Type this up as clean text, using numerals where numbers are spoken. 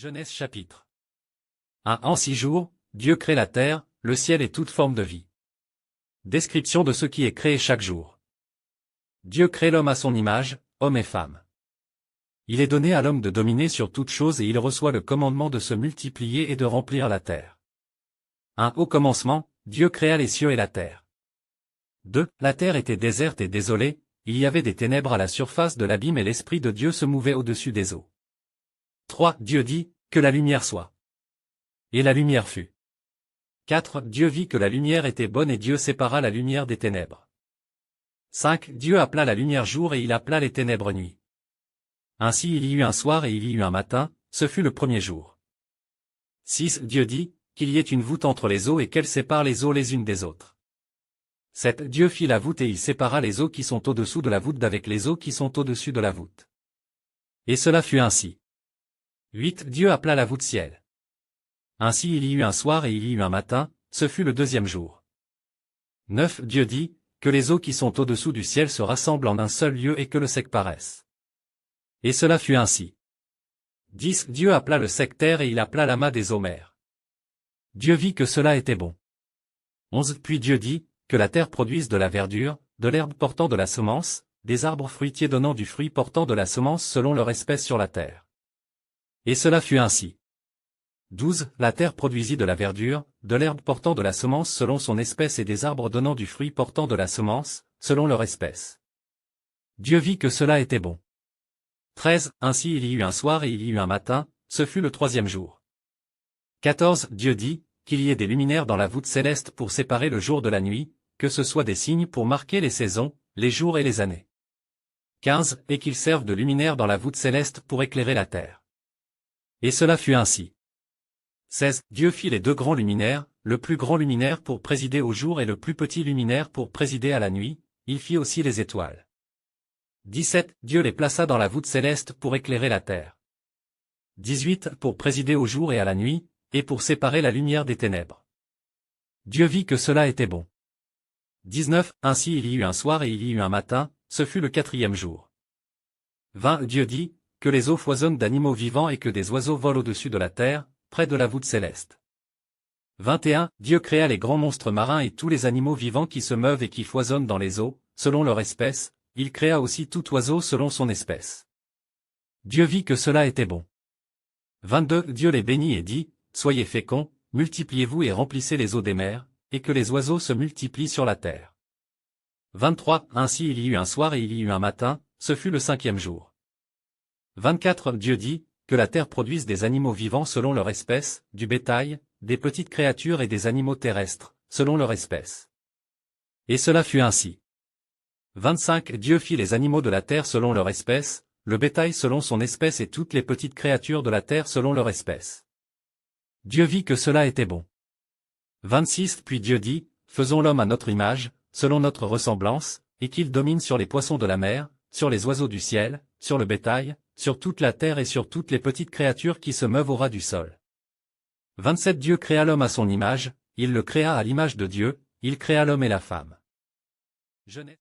Genèse chapitre 1. En 6 jours, Dieu crée la terre, le ciel et toute forme de vie. Description de ce qui est créé chaque jour. Dieu crée l'homme à son image, homme et femme. Il est donné à l'homme de dominer sur toute chose et il reçoit le commandement de se multiplier et de remplir la terre. 1. Au commencement, Dieu créa les cieux et la terre. 2. La terre était déserte et désolée, il y avait des ténèbres à la surface de l'abîme et l'Esprit de Dieu se mouvait au-dessus des eaux. 3. Dieu dit, que la lumière soit. Et la lumière fut. 4. Dieu vit que la lumière était bonne et Dieu sépara la lumière des ténèbres. 5. Dieu appela la lumière jour et il appela les ténèbres nuit. Ainsi il y eut un soir et il y eut un matin, ce fut le premier jour. 6. Dieu dit, qu'il y ait une voûte entre les eaux et qu'elle sépare les eaux les unes des autres. 7. Dieu fit la voûte et il sépara les eaux qui sont au-dessous de la voûte d'avec les eaux qui sont au-dessus de la voûte. Et cela fut ainsi. 8. Dieu appela la voûte ciel. Ainsi il y eut un soir et il y eut un matin, ce fut le deuxième jour. 9. Dieu dit, que les eaux qui sont au-dessous du ciel se rassemblent en un seul lieu et que le sec paraisse. Et cela fut ainsi. 10. Dieu appela le sec terre et il appela l'amas des eaux mers. Dieu vit que cela était bon. 11. Puis Dieu dit, que la terre produise de la verdure, de l'herbe portant de la semence, des arbres fruitiers donnant du fruit portant de la semence selon leur espèce sur la terre. Et cela fut ainsi. 12. La terre produisit de la verdure, de l'herbe portant de la semence selon son espèce et des arbres donnant du fruit portant de la semence, selon leur espèce. Dieu vit que cela était bon. 13. Ainsi il y eut un soir et il y eut un matin, ce fut le troisième jour. 14. Dieu dit, qu'il y ait des luminaires dans la voûte céleste pour séparer le jour de la nuit, que ce soit des signes pour marquer les saisons, les jours et les années. 15. Et qu'ils servent de luminaires dans la voûte céleste pour éclairer la terre. Et cela fut ainsi. 16. Dieu fit les deux grands luminaires, le plus grand luminaire pour présider au jour et le plus petit luminaire pour présider à la nuit, il fit aussi les étoiles. 17. Dieu les plaça dans la voûte céleste pour éclairer la terre. 18. Pour présider au jour et à la nuit, et pour séparer la lumière des ténèbres. Dieu vit que cela était bon. 19. Ainsi il y eut un soir et il y eut un matin, ce fut le quatrième jour. 20. Dieu dit, que les eaux foisonnent d'animaux vivants et que des oiseaux volent au-dessus de la terre, près de la voûte céleste. 21. Dieu créa les grands monstres marins et tous les animaux vivants qui se meuvent et qui foisonnent dans les eaux, selon leur espèce, il créa aussi tout oiseau selon son espèce. Dieu vit que cela était bon. 22. Dieu les bénit et dit, soyez féconds, multipliez-vous et remplissez les eaux des mers, et que les oiseaux se multiplient sur la terre. 23. Ainsi il y eut un soir et il y eut un matin, ce fut le cinquième jour. 24. Dieu dit, que la terre produise des animaux vivants selon leur espèce, du bétail, des petites créatures et des animaux terrestres, selon leur espèce. Et cela fut ainsi. 25. Dieu fit les animaux de la terre selon leur espèce, le bétail selon son espèce et toutes les petites créatures de la terre selon leur espèce. Dieu vit que cela était bon. 26. Puis Dieu dit, faisons l'homme à notre image, selon notre ressemblance, et qu'il domine sur les poissons de la mer, sur les oiseaux du ciel, sur le bétail, sur toute la terre et sur toutes les petites créatures qui se meuvent au ras du sol. 27. Dieu créa l'homme à son image, il le créa à l'image de Dieu, il créa l'homme et la femme. Genèse